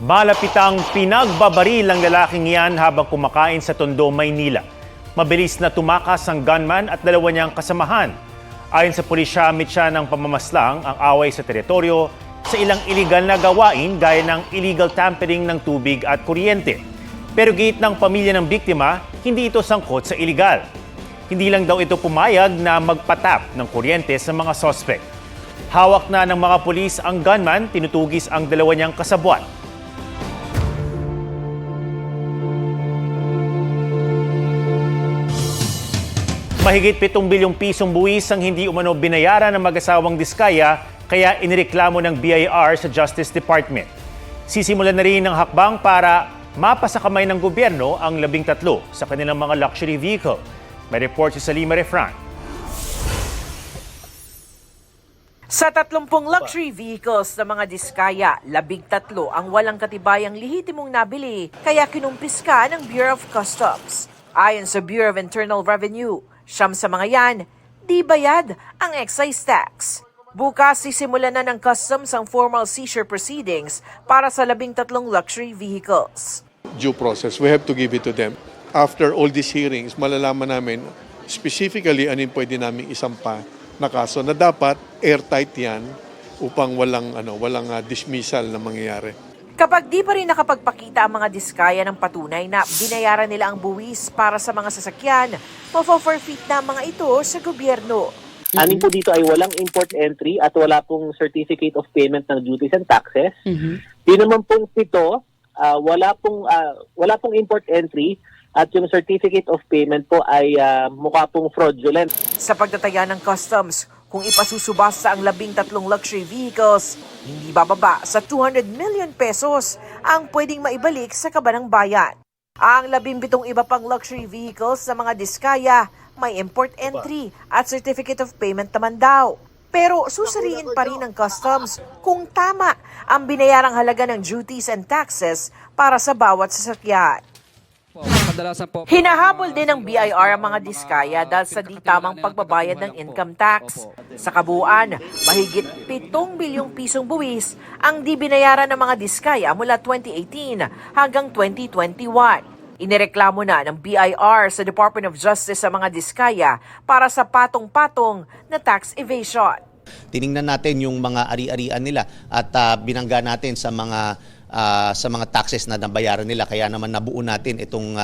Malapitang pinagbabaril ang lalaking yan habang kumakain sa Tondo, Maynila. Mabilis na tumakas ang gunman at dalawa niyang kasamahan. Ayon sa pulisya, mitya ng pamamaslang ang away sa teritoryo sa ilang iligal na gawain gaya ng illegal tampering ng tubig at kuryente. Pero giit ng pamilya ng biktima, hindi ito sangkot sa iligal. Hindi lang daw ito pumayag na magpatap ng kuryente sa mga sospek. Hawak na ng mga pulis ang gunman, tinutugis ang dalawa niyang kasabwat. Mahigit 7 bilyong pisong buwis ang hindi umano binayaran ng mag-asawang Diskaya kaya inireklamo ng BIR sa Justice Department. Sisimulan na rin ng hakbang para mapasakamay ng gobyerno ang 13 sa kanilang mga luxury vehicle. May report si Salima Refran. Sa 30 luxury vehicles ng mga Diskaya, 13 ang walang katibayang lehitimong nabili kaya kinumpiska ng Bureau of Customs. Ayon sa Bureau of Internal Revenue, 9 sa mga yan, di bayad ang excise tax. Bukas sisimulan na ng customs ang formal seizure proceedings para sa 13 luxury vehicles. Due process, we have to give it to them. After all these hearings, malalaman namin specifically ano yung pwede namin isampa na kaso na dapat airtight yan upang walang dismissal na mangyayari. Kapag di pa rin nakapagpakita ang mga Diskaya ng patunay na binayaran nila ang buwis para sa mga sasakyan, mafo-forfeit na ang mga ito sa gobyerno. Anin po dito ay walang import entry at wala pong certificate of payment ng duties and taxes. Yun naman pong pito, wala pong import entry at yung certificate of payment po ay mukha pong fraudulent. Sa pagtataya ng customs, kung ipasusubasta ang 13 luxury vehicles, hindi bababa sa 200 million pesos ang pwedeng maibalik sa kabanang bayan. Ang 17 iba pang luxury vehicles sa mga Diskaya may import entry at certificate of payment naman daw. Pero susuriin pa rin ng customs kung tama ang binayarang halaga ng duties and taxes para sa bawat sasakyan. Hinahabol din ng BIR ang mga Diskaya dahil sa di tamang pagbabayad ng income tax. Sa kabuuan, mahigit 7 bilyong pisong buwis ang di binayaran ng mga Diskaya mula 2018 hanggang 2021. Inireklamo na ng BIR sa Department of Justice sa mga Diskaya para sa patong-patong na tax evasion. Tiningnan natin yung mga ari-arian nila at binangga natin sa mga taxes na nabayaran nila, kaya naman nabuo natin itong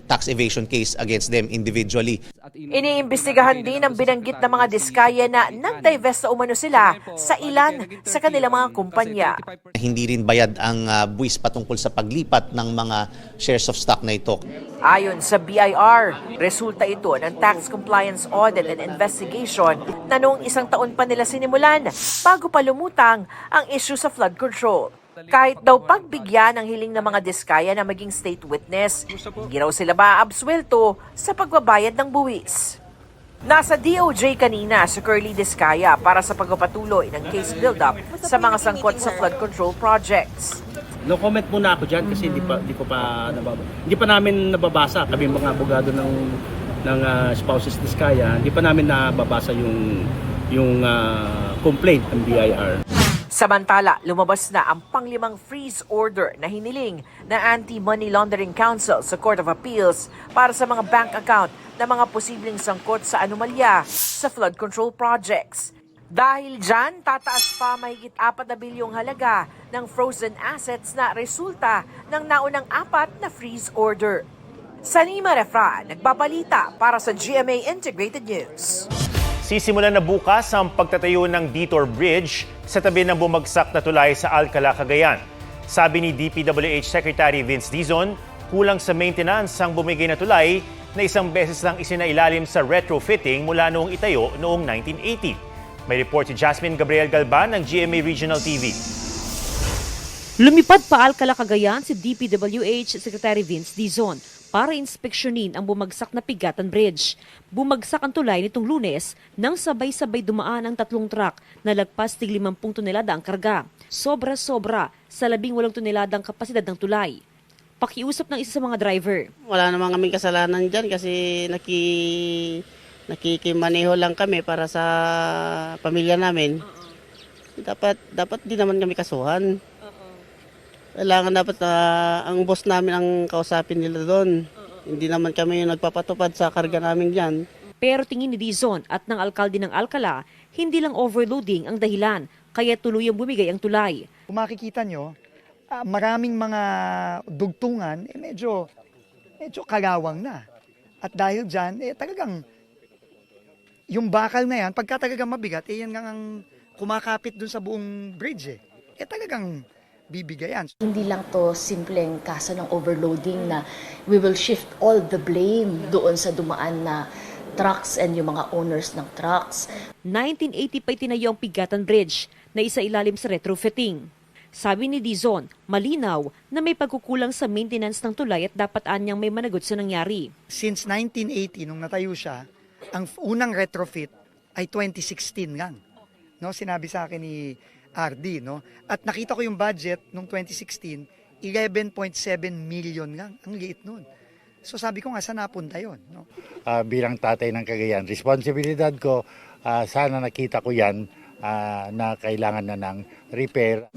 tax evasion case against them individually. Iniimbestigahan din ang binanggit ng mga Diskaya na nag-divest na umano sila sa ilan sa kanilang mga kumpanya. Hindi rin bayad ang buwis patungkol sa paglipat ng mga shares of stock na ito. Ayon sa BIR, resulta ito ng tax compliance audit and investigation na noong 1 taon pa nila sinimulan bago pa lumutang ang issue sa flood control. Kahit daw pagbigyan ng hiling ng mga Diskaya na maging state witness, hindi raw sila maaabsuelto sa pagbabayad ng buwis. Nasa DOJ kanina si Curly Diskaya para sa pagpapatuloy ng case build-up sa mga sangkot sa flood control projects. No comment muna ako diyan kasi hindi pa namin nababasa, kami mga abogado ng spouses Diskaya, hindi pa namin nababasa yung complaint ng BIR. Samantala, lumabas na ang panglimang freeze order na hiniling na Anti-Money Laundering Council sa Court of Appeals para sa mga bank account na mga posibleng sangkot sa anomalya sa flood control projects. Dahil dyan, tataas pa mahigit 4 na bilyong halaga ng frozen assets na resulta ng naunang 4 na freeze order. Salima Refran, nagbabalita para sa GMA Integrated News. Sisimulan na bukas ang pagtatayo ng Detour Bridge sa tabi ng bumagsak na tulay sa Alcala, Cagayan. Sabi ni DPWH Secretary Vince Dizon, kulang sa maintenance ang bumigay na tulay na isang beses lang isinailalim sa retrofitting mula noong itayo noong 1980. May report si Jasmine Gabriel Galban ng GMA Regional TV. Lumipad pa Alcala, Cagayan si DPWH Secretary Vince Dizon para inspeksyonin ang bumagsak na Pigatan Bridge. Bumagsak ang tulay nitong Lunes nang sabay-sabay dumaan ang 3 truck na lagpas tig 50 tonelada ang karga. Sobra-sobra sa 18 toneladang kapasidad ng tulay. Pakiusap ng isa sa mga driver. Wala namang kaming kasalanan dyan kasi nakikimaneho lang kami para sa pamilya namin. Dapat din naman kami kasuhan. Kailangan dapat ang boss namin ang kausapin nila doon. Hindi naman kami yung nagpapatupad sa karga namin dyan. Pero tingin ni Dizon at ng alkalde ng Alcala, hindi lang overloading ang dahilan, kaya tuluyang bumigay ang tulay. Kung makikita nyo, maraming mga dugtungan, medyo kalawang na. At dahil dyan, talagang yung bakal na yan, pagka talagang mabigat, yan nga ang kumakapit dun sa buong bridge. Talagang bibigayan. Hindi lang to simpleng kaso ng overloading na we will shift all the blame doon sa dumaan na trucks and yung mga owners ng trucks. 1980 pa itinayo ang Pigatan Bridge na isa ilalim sa retrofitting. Sabi ni Dizon, malinaw na may pagkukulang sa maintenance ng tulay at dapat anyang may managot sa nangyari. Since 1980, nung natayo siya, ang unang retrofit ay 2016 lang. No, sinabi sa akin ni RD, no? At nakita ko yung budget nung 2016, 11.7 million lang. Ang liit nun. So sabi ko nga, saan napunta yun? No? Bilang tatay ng Cagayan, responsibilidad ko, sana nakita ko yan na kailangan na ng repair.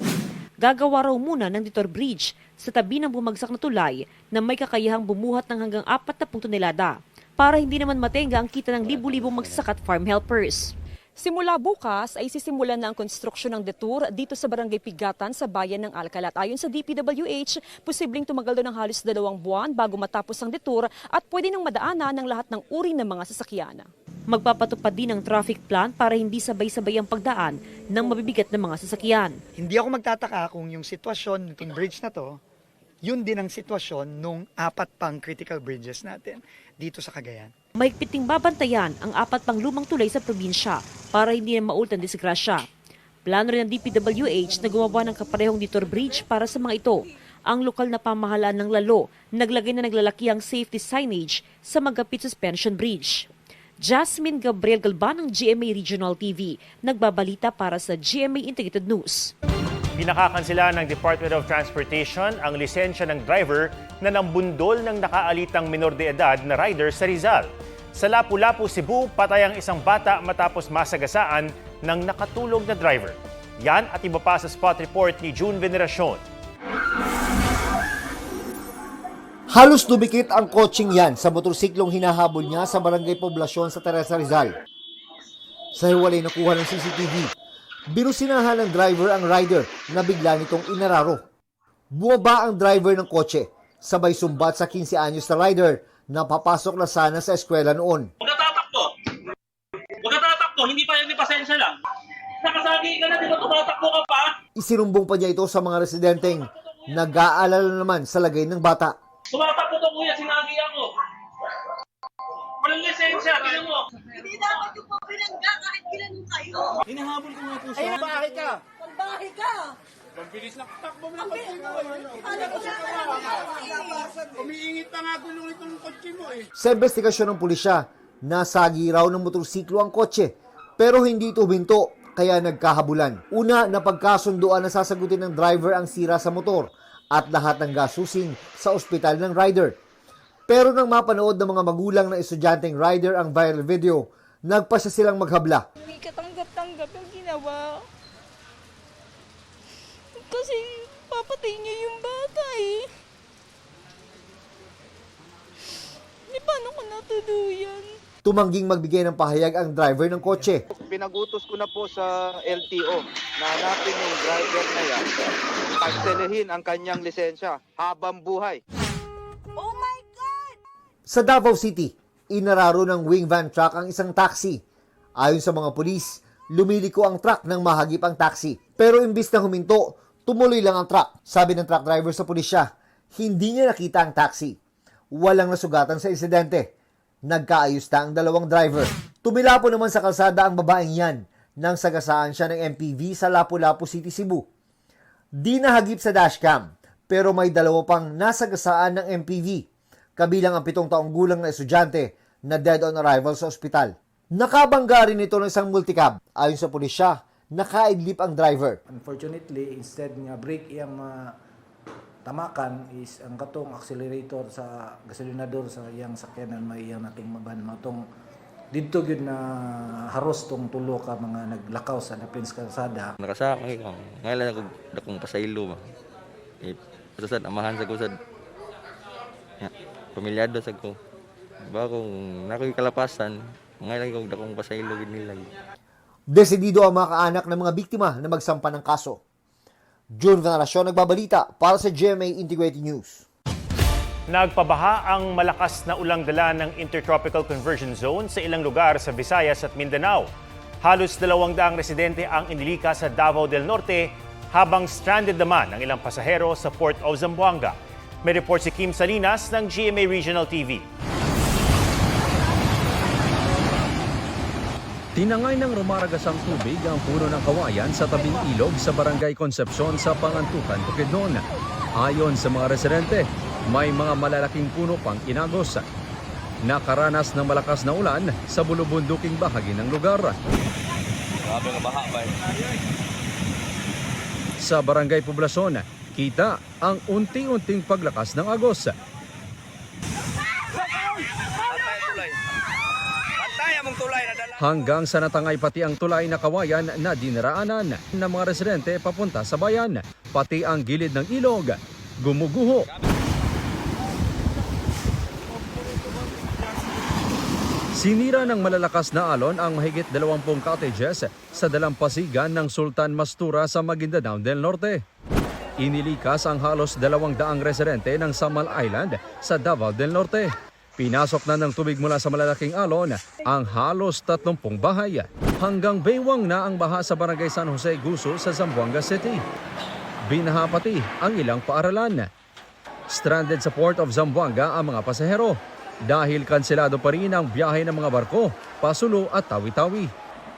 Gagawa raw muna ng Detour Bridge sa tabi ng bumagsak na tulay na may kakayahang bumuhat ng hanggang 40 tonelada para hindi naman matenga ang kita ng libu-libong magsasaka at farm helpers. Simula bukas ay sisimulan na ang konstruksyon ng detour dito sa Barangay Pigatan sa bayan ng Alcala. Ayon sa DPWH, posibleng tumagal doon ng halos 2 buwan bago matapos ang detour at pwede nang madaanan ng lahat ng uri ng mga sasakyan. Magpapatupad din ng traffic plan para hindi sabay-sabay ang pagdaan ng mabibigat na mga sasakyan. Hindi ako magtataka kung yung sitwasyon ng bridge na to, yun din ang sitwasyon nung 4 pang critical bridges natin dito sa Cagayan. Mahigpiting babantayan ang 4 pang lumang tulay sa probinsya para hindi na maultang disgrasya. Plano rin ng DPWH na gumawa ng kaparehong Detour Bridge para sa mga ito. Ang lokal na pamahalaan ng Lalo, naglagay na naglalakihang safety signage sa Magapit Suspension Bridge. Jasmine Gabriel Galban ng GMA Regional TV, nagbabalita para sa GMA Integrated News. Pinakakansela ng Department of Transportation ang lisensya ng driver na nambundol ng nakaalitang minor de edad na rider sa Rizal. Sa Lapu-Lapu, Cebu, patay ang isang bata matapos masagasaan ng nakatulog na driver. Yan at iba pa sa spot report ni June Veneracion. Halos dumikit ang kotseng yan sa motorsiklong hinahabol niya sa barangay Poblasyon sa Teresa Rizal. Sa hiwalay na kuha ng CCTV, binusinahan ng driver ang rider na bigla nitong inararo. Bumaba ang driver ng kotse, sabay sumbat sa 15 anyos na rider na papasok na sana sa eskwela noon. Huwag tatakbo, hindi pa yan, pasensya lang. Nakasagi ka na, di ba tumatakbo ka pa? Isinumbong pa niya ito sa mga residenteng nag-aalala naman sa lagay ng bata. Tumatakbo to kuya, sinagi ako. Walang lisensya, tingnan mo. Hindi dapat yung pabinangga kahit ilan kayo. Hinahabol ko nga po siya. Ay, bahay ka. Magbahay ka. Pagbilis na takbo mo na kotse mo. Alam ko na Umiingit pa nga gulong itong kotse mo eh. Sa investigasyon ng pulisya, nasagi raw ng motorsiklo ang kotse pero hindi ito huminto kaya nagkahabulan. Una, napagkasunduan na sasagutin ng driver ang sira sa motor at lahat ng gasusin sa ospital ng rider. Pero nang mapanood ng mga magulang ng estudyanteng rider ang viral video, nagpasya silang maghabla. Hindi katanggap-tanggap yung ginawa. Kasi papatay niya yung bata eh. Di paano ko natuluyan? Tumangging magbigay ng pahayag ang driver ng kotse. Pinagutos ko na po sa LTO na hanapin yung driver na yan. Pagselehin ang kanyang lisensya habang buhay. Oh my God! Sa Davao City, inararo ng wing van truck ang isang taxi. Ayon sa mga pulis, lumiliko ang truck nang mahagip ang taxi. Pero imbis na huminto, tumuloy lang ang truck. Sabi ng truck driver sa pulisya, hindi niya nakita ang taxi. Walang nasugatan sa insidente. Nagkaayos na ang dalawang driver. Tumilapo naman sa kalsada ang babaeng yan nang sagasaan siya ng MPV sa Lapu-Lapu City, Cebu. Di nahagip sa dashcam pero may 2 pang nasagasaan ng MPV. Kabilang ang 7 taong gulang na estudyante na dead on arrival sa ospital. Nakabangga rin ito ng isang multicab. Ayon sa pulisya, nakaidlip ang driver. Unfortunately, instead nga brake iyang tamakan is ang katong accelerator sa gasolinador sa iyang sakyanan may iyang nating maban matong didto gyud na haros tong tulo ka mga naglakaw sa Napins kalsada. Nakasakay ko. Ngayon lang ako dakong pasaylo ba. Pasad, amahan sa kusad. Pamilyado sa ko. Diba kung nakoy kalapasan, mga lang kung dakong pasailog nila. Desidido ang mga kaanak ng mga biktima na magsampa ng kaso. June Veneracion nagbabalita para sa GMA Integrated News. Nagpabaha ang malakas na ulang dala ng Intertropical Conversion Zone sa ilang lugar sa Visayas at Mindanao. Halos 200 residente ang inilika sa Davao del Norte habang stranded naman ang ilang pasahero sa Port of Zamboanga. May report si Kim Salinas ng GMA Regional TV. Tinangay ng rumaragasang tubig ang puno ng kawayan sa tabing ilog sa Barangay Concepcion sa Pangantukan, Bukidnon. Ayon sa mga residente, may mga malalaking puno pang inagos. Nakaranas ng malakas na ulan sa bulubunduking bahagi ng lugar. Sa Barangay Poblasyon, kita ang unti-unting paglakas ng agos. Hanggang sa natangay pati ang tulay na kawayan na dinaraanan ng mga residente papunta sa bayan, pati ang gilid ng ilog, gumuguho. Sinira ng malalakas na alon ang mahigit 20 cottages sa dalampasigan ng Sultan Mastura sa Maguindanao del Norte. Inilikas ang halos 200 residente ng Samal Island sa Davao del Norte. Pinasok na ng tubig mula sa malalaking alon ang halos 30 bahay. Hanggang baywang na ang baha sa Barangay San Jose Guso sa Zamboanga City. Binaha pati ang ilang paaralan. Stranded sa Port of Zamboanga ang mga pasahero dahil kanselado pa rin ang biyahe ng mga barko, pasulo at tawi-tawi.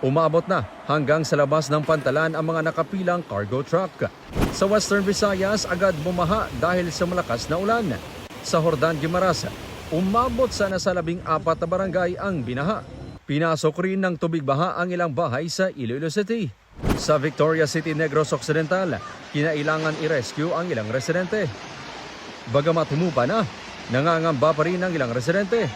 Umabot na hanggang sa labas ng pantalan ang mga nakapilang cargo truck. Sa Western Visayas, agad bumaha dahil sa malakas na ulan. Sa Jordan, Guimaras, umabot sa nasa 14 na barangay ang binaha. Pinasok rin ng tubig baha ang ilang bahay sa Iloilo City. Sa Victoria City, Negros Occidental, kinailangan i-rescue ang ilang residente. Bagamat humupa na, nangangamba pa rin ang ilang residente.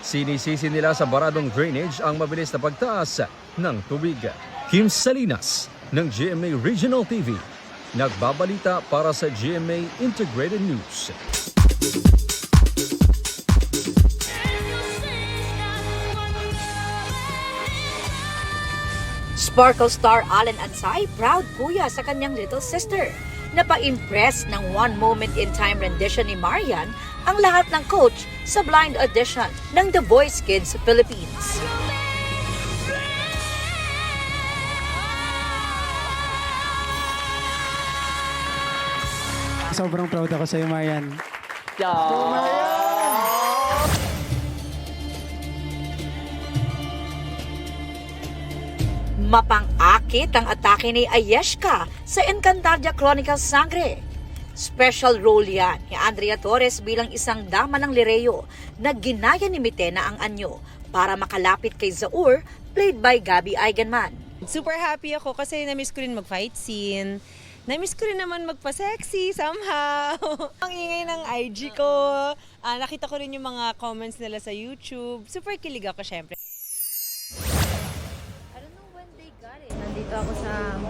Sinisisi nila sa baradong drainage ang mabilis na pagtaas ng tubig. Kim Salinas ng GMA Regional TV, nagbabalita para sa GMA Integrated News. Sparkle star Allen Ansay, proud kuya sa kanyang little sister. Napa-impress ng One Moment in Time rendition ni Marian ang lahat ng coach sa blind audition ng The Voice Kids Philippines. Sobrang proud ako sa iyo, Marian. Mapang-akit ang atake ni Ayeshka sa Encantadia Chronicles Sangre. Special role yan ni Andrea Torres bilang isang dama ng Lireo na ginaya ni Mitena ang anyo para makalapit kay Zaur, played by Gabby Eigenman. Super happy ako kasi na-miss ko rin mag-fight scene. Na-miss ko rin naman magpa-sexy somehow. Ang ingay ng IG ko. Nakita ko rin yung mga comments nila sa YouTube. Super kilig ako syempre. Nandito ako sa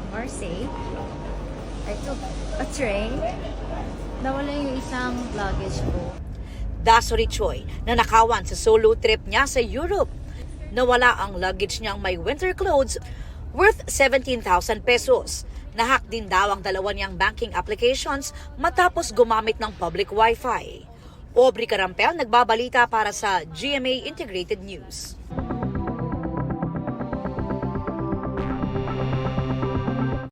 Marseille. I took a train. Nawala yung isang luggage ko. Dasori Choi na nakawan sa solo trip niya sa Europe. Nawala ang luggage niyang may winter clothes worth 17,000 pesos. Nahack din daw ang dalawa niyang banking applications matapos gumamit ng public wifi. Aubrey Carampel nagbabalita para sa GMA Integrated News.